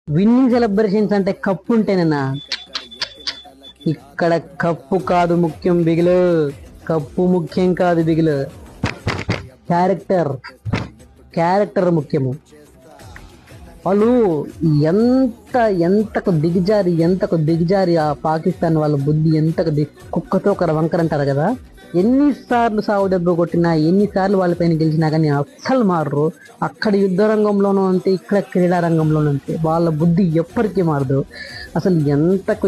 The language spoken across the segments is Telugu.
విన్నింగ్ సెలబ్రేషన్స్ అంటే కప్పు ఉంటేనేనా? ఇక్కడ కప్పు కాదు ముఖ్యం బిగిలు, కప్పు ముఖ్యం కాదు బిగిలు, క్యారెక్టర్ క్యారెక్టర్ ముఖ్యము. వాళ్ళు ఎంత ఎంతకు దిగజారి ఆ పాకిస్తాన్ వాళ్ళ బుద్ధి కుక్కతో ఒక వంకర అంటారు కదా, ఎన్నిసార్లు సాగు దెబ్బ కొట్టినా ఎన్నిసార్లు వాళ్ళపైన గెలిచినా కానీ అస్సలు మారరు. అక్కడ యుద్ధ రంగంలోనూ అంతే, ఇక్కడ క్రీడా రంగంలోనూ అంతే, వాళ్ళ బుద్ధి ఎప్పటికీ మారదు. అసలు ఎంతకు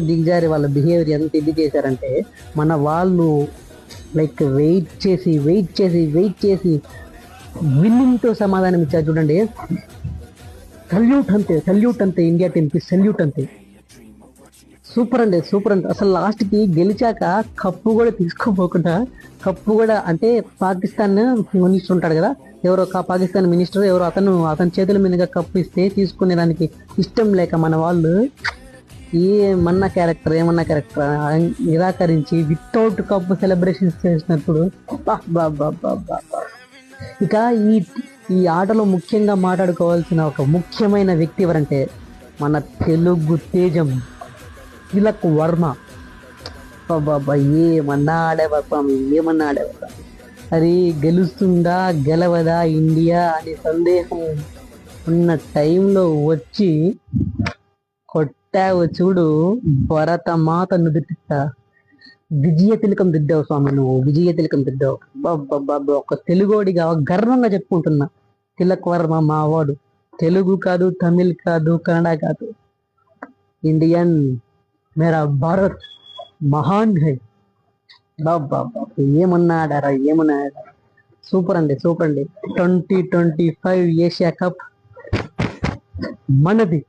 దిగజారి వాళ్ళ బిహేవియర్ ఎంత ఇది చేశారంటే, మన వాళ్ళు లైక్ వెయిట్ చేసి విన్నింగ్తో సమాధానం ఇచ్చారు చూడండి. సల్యూట్ అంతే ఇండియా టీంకి, సల్యూట్ అంతే. సూపర్ అండి. అసలు లాస్ట్కి గెలిచాక కప్పు కూడా తీసుకోపోకుండా, కప్పు కూడా అంటే పాకిస్తాన్ మినిస్టర్ ఉంటాడు కదా, పాకిస్తాన్ మినిస్టర్ ఎవరో అతని చేతుల మీదుగా కప్పు ఇస్తే తీసుకునేదానికి ఇష్టం లేక మన వాళ్ళు ఏమన్నా క్యారెక్టర్ నిరాకరించి వితౌట్ కప్పు సెలబ్రేషన్స్ చేసినప్పుడు ఇక ఈ ఆటలో ముఖ్యంగా మాట్లాడుకోవాల్సిన ఒక ముఖ్యమైన వ్యక్తి ఎవరంటే మన తెలుగు తేజం తిలక్ వర్మ. ఏమన్నా ఆడేవారు. అది గెలుస్తుందా గెలవదా ఇండియా అనే సందేహం ఉన్న టైంలో వచ్చి కొట్టావు చూడు, భరత మాత నుదుటిట విజయ తిలకం దిద్దావు స్వామి, నువ్వు విజయ తిలకం దిద్దావు. ఒక తెలుగోడిగా గర్వంగా చెప్పుకుంటున్నా, తిలక్ వర్మ మా వాడు. తెలుగు కాదు, తమిళ్ కాదు, కన్నడ కాదు, ఇండియన్. మేరా భారత్ మహాన్ హై. ఏమన్నాడారా. సూపర్ అండి. 2025 ఏషియా కప్ మనది.